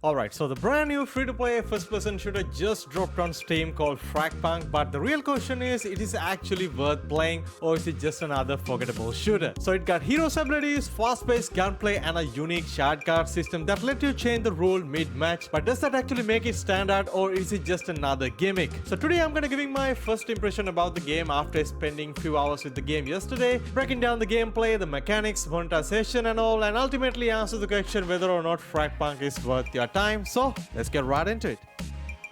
Alright, so the brand new free-to-play first-person shooter just dropped on Steam called FragPunk, but the real question is, it is actually worth playing or is it just another forgettable shooter? So it got heroes abilities, fast-paced gunplay and a unique shard card system that let you change the rule mid-match, but does that actually make it stand out or is it just another gimmick? So today I'm gonna giving my first impression about the game after spending few hours with the game yesterday, breaking down the gameplay, the mechanics, monetization and all, and ultimately answer the question whether or not FragPunk is worth your time. So let's get right into it.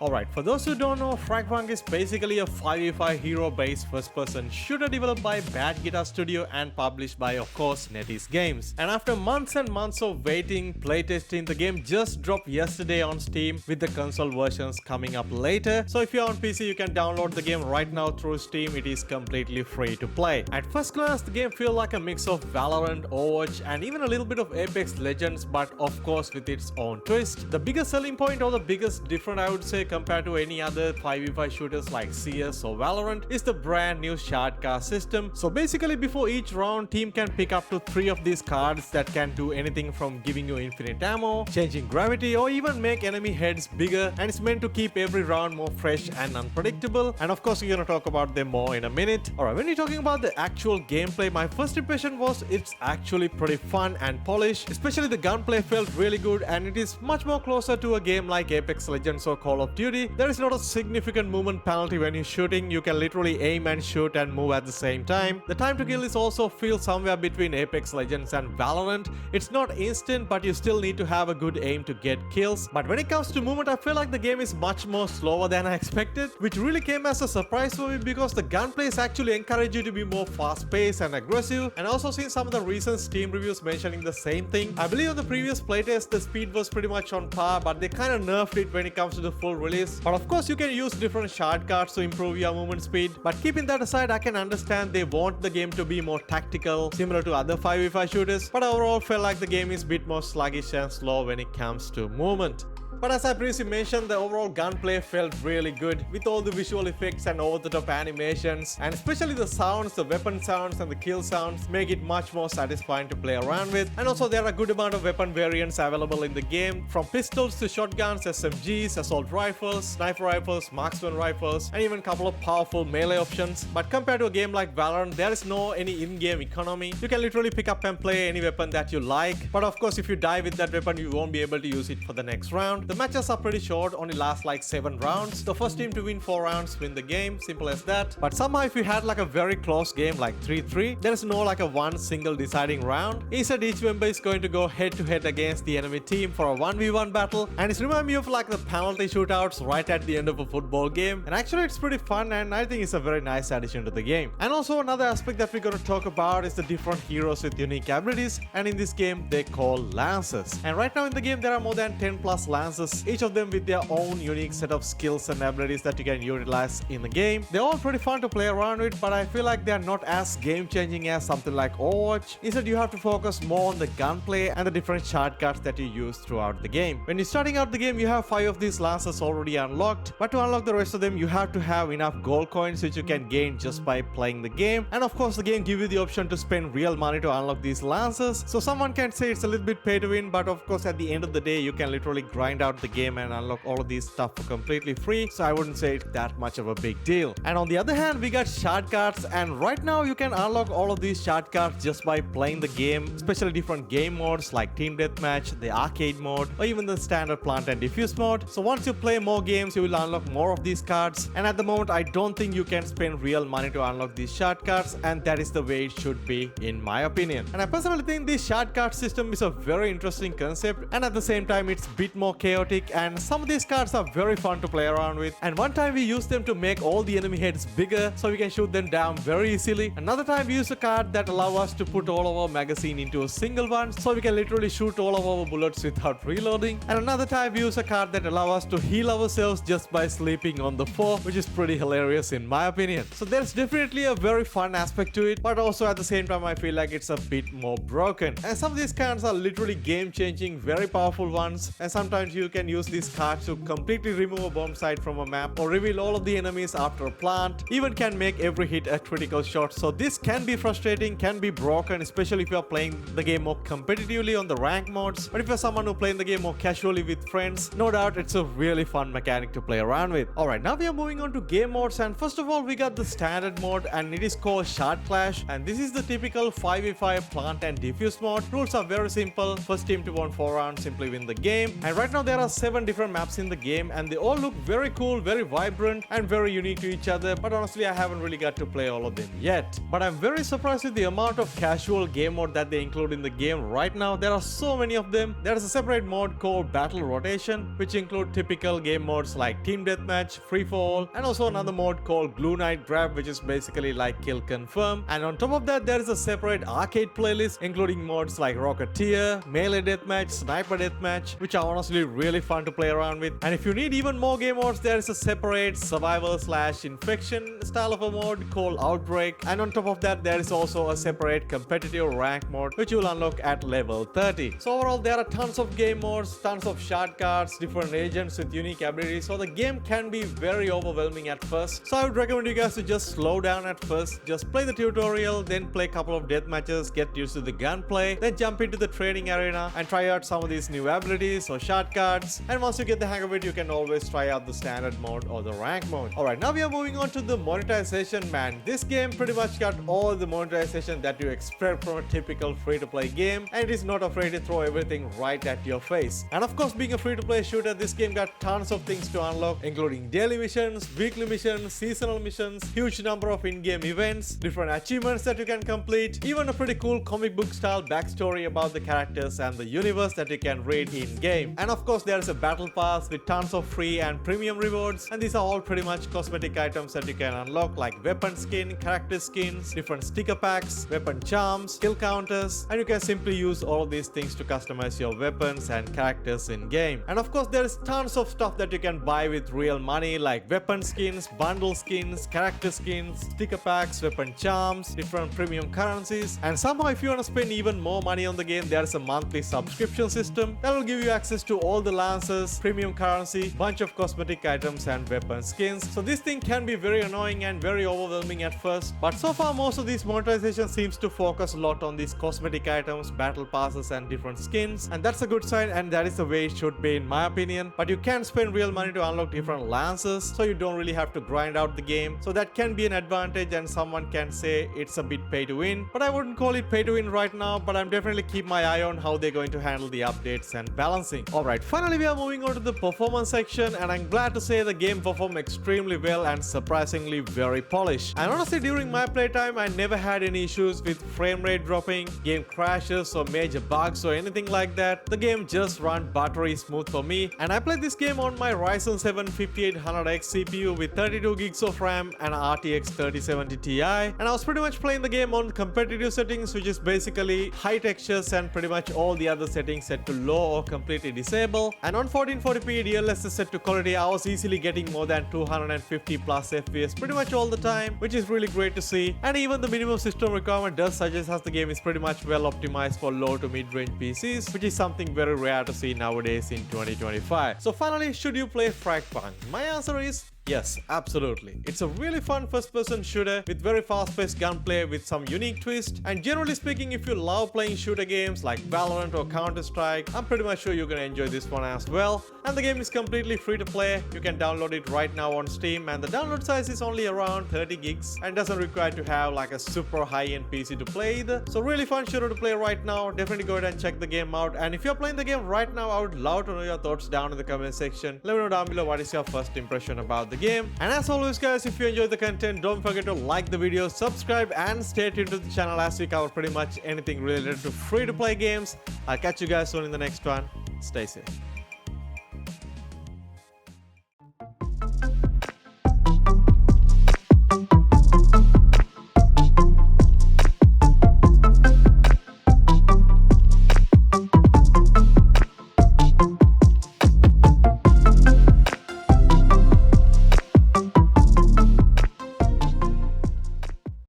Alright, for those who don't know, FragPunk is basically a 5v5 hero-based first-person shooter developed by Bad Guitar Studio and published by, of course, NetEase Games. And after months and months of waiting, playtesting, the game just dropped yesterday on Steam with the console versions coming up later. So if you're on PC, you can download the game right now through Steam. It is completely free to play. At first glance, the game feels like a mix of Valorant, Overwatch, and even a little bit of Apex Legends, but of course with its own twist. The biggest selling point or the biggest difference, I would say, compared to any other 5v5 shooters like CS or Valorant is the brand new shard card system. So basically before each round, team can pick up to 3 of these cards that can do anything from giving you infinite ammo, changing gravity, or even make enemy heads bigger, and it's meant to keep every round more fresh and unpredictable. And of course we're gonna talk about them more in a minute. Alright, when you're talking about the actual gameplay, my first impression was it's actually pretty fun and polished. Especially the gunplay felt really good and it is much more closer to a game like Apex Legends or Call of Duty. There is not a significant movement penalty when you're shooting. You can literally aim and shoot and move at the same time. The time to kill is also feel somewhere between Apex Legends and Valorant. It's not instant, but you still need to have a good aim to get kills. But when it comes to movement, I feel like the game is much more slower than I expected, which really came as a surprise for me because the gunplays actually encourage you to be more fast-paced and aggressive. And also seen some of the recent Steam reviews mentioning the same thing. I believe on the previous playtest, the speed was pretty much on par, but they kind of nerfed it when it comes to the full release. But of course you can use different shard cards to improve your movement speed. But keeping that aside, I can understand they want the game to be more tactical, similar to other 5v5 shooters, but overall felt like the game is a bit more sluggish and slow when it comes to movement. But as I previously mentioned, the overall gunplay felt really good with all the visual effects and over-the-top animations, and especially the sounds, the weapon sounds and the kill sounds make it much more satisfying to play around with. And also there are a good amount of weapon variants available in the game, from pistols to shotguns, SMGs, assault rifles, sniper rifles, marksman rifles, and even a couple of powerful melee options. But compared to a game like Valorant, there is no any in-game economy. You can literally pick up and play any weapon that you like, but of course if you die with that weapon, you won't be able to use it for the next round. The matches are pretty short, only last like 7 rounds. The first team to win 4 rounds win the game, simple as that. But somehow if you had like a very close game like 3-3, there is no like a one single deciding round. Instead, each member is going to go head to head against the enemy team for a 1v1 battle, and it's reminding me of like the penalty shootouts right at the end of a football game. And actually it's pretty fun and I think it's a very nice addition to the game. And also another aspect that we're going to talk about is the different heroes with unique abilities, and in this game they call Lancers. And right now in the game there are more than 10 plus Lancers, each of them with their own unique set of skills and abilities that you can utilize in the game. They're all pretty fun to play around with, but I feel like they're not as game-changing as something like Overwatch. Instead, you have to focus more on the gunplay and the different shard cards that you use throughout the game. When you're starting out the game, you have 5 of these Lancers already unlocked, but to unlock the rest of them, you have to have enough gold coins which you can gain just by playing the game. And of course, the game gives you the option to spend real money to unlock these Lancers. So someone can say it's a little bit pay to win, but of course at the end of the day, you can literally grind out the game and unlock all of these stuff for completely free, so I wouldn't say it's that much of a big deal. And on the other hand, we got shard cards, and right now you can unlock all of these shard cards just by playing the game, especially different game modes like team deathmatch, the arcade mode, or even the standard plant and diffuse mode. So once you play more games, you will unlock more of these cards, and at the moment I don't think you can spend real money to unlock these shard cards, and that is the way it should be in my opinion. And I personally think this shard card system is a very interesting concept, and at the same time it's a bit more chaotic, and some of these cards are very fun to play around with. And one time we used them to make all the enemy heads bigger so we can shoot them down very easily. Another time we used a card that allow us to put all of our magazine into a single one so we can literally shoot all of our bullets without reloading. And another time we use a card that allow us to heal ourselves just by sleeping on the floor, which is pretty hilarious in my opinion. So there's definitely a very fun aspect to it, but also at the same time I feel like it's a bit more broken. And some of these cards are literally game changing, very powerful ones, and sometimes strategy. You can use these cards to completely remove a bomb site from a map or reveal all of the enemies after a plant. Even can make every hit a critical shot. So this can be frustrating, can be broken, especially if you are playing the game more competitively on the rank modes. But if you're someone who playing the game more casually with friends, no doubt it's a really fun mechanic to play around with. Alright, now we are moving on to game modes, and first of all we got the standard mode, and it is called Shard Clash, and this is the typical 5v5 plant and defuse mode. Rules are very simple. First team to win 4 rounds simply win the game, and right now there are 7 different maps in the game, and they all look very cool, very vibrant and very unique to each other, but honestly I haven't really got to play all of them yet. But I'm very surprised with the amount of casual game mode that they include in the game right now. There are so many of them. There is a separate mode called Battle Rotation, which include typical game modes like Team Deathmatch, Free for All, and also another mode called Glue Knight Grab, which is basically like Kill Confirm. And on top of that there is a separate arcade playlist including modes like Rocketeer, Melee Deathmatch, Sniper Deathmatch, which are honestly really fun to play around with. And if you need even more game modes, there is a separate survival/infection style of a mode called Outbreak, and on top of that there is also a separate competitive rank mode which you will unlock at level 30. So overall there are tons of game modes, tons of shard cards, different agents with unique abilities, so the game can be very overwhelming at first. So I would recommend you guys to just slow down at first, just play the tutorial, then play a couple of death matches, get used to the gunplay, then jump into the training arena and try out some of these new abilities or shard cards, and once you get the hang of it you can always try out the standard mode or the rank mode. Alright, now we are moving on to the monetization. Man, this game pretty much got all the monetization that you expect from a typical free-to-play game, and it is not afraid to throw everything right at your face. And of course, being a free-to-play shooter, this game got tons of things to unlock, including daily missions, weekly missions, seasonal missions, huge number of in-game events, different achievements that you can complete, even a pretty cool comic book style backstory about the characters and the universe that you can read in-game. And of course, there is a battle pass with tons of free and premium rewards, and these are all pretty much cosmetic items that you can unlock, like weapon skin, character skins, different sticker packs, weapon charms, kill counters, and you can simply use all of these things to customize your weapons and characters in game. And of course there is tons of stuff that you can buy with real money, like weapon skins, bundle skins, character skins, sticker packs, weapon charms, different premium currencies, and somehow if you want to spend even more money on the game, there is a monthly subscription system that will give you access to all the lances, premium currency, bunch of cosmetic items and weapon skins. So this thing can be very annoying and very overwhelming at first, but so far most of these monetization seems to focus a lot on these cosmetic items, battle passes and different skins, and that's a good sign, and that is the way it should be in my opinion. But you can spend real money to unlock different lances, so you don't really have to grind out the game, so that can be an advantage, and someone can say it's a bit pay to win, but I wouldn't call it pay to win right now. But I'm definitely keep my eye on how they're going to handle the updates and balancing. Alright, finally we are moving on to the performance section, and I'm glad to say the game performed extremely well and surprisingly very polished. And honestly, during my playtime I never had any issues with frame rate dropping, game crashes or major bugs or anything like that. The game just ran buttery smooth for me, and I played this game on my Ryzen 7 5800X CPU with 32 gigs of RAM and RTX 3070 Ti, and I was pretty much playing the game on competitive settings, which is basically high textures and pretty much all the other settings set to low or completely disable. And on 1440p DLSS set to quality, I was easily getting more than 250 plus FPS pretty much all the time, which is really great to see. And even the minimum system requirement does suggest as the game is pretty much well optimized for low to mid-range PCs, which is something very rare to see nowadays in 2025. So finally, should you play FragPunk? My answer is yes, absolutely. It's a really fun first-person shooter with very fast-paced gunplay with some unique twist, and generally speaking, if you love playing shooter games like Valorant or Counter-Strike, I'm pretty much sure you're gonna enjoy this one as well. And the game is completely free to play. You can download it right now on Steam, and the download size is only around 30 gigs and doesn't require to have like a super high-end PC to play either. So really fun shooter to play right now. Definitely go ahead and check the game out. And if you're playing the game right now, I would love to know your thoughts down in the comment section. Let me know down below what is your first impression about the game. And as always guys, if you enjoyed the content, don't forget to like the video, subscribe and stay tuned to the channel as we cover pretty much anything related to free to play games. I'll catch you guys soon in the next one. Stay safe.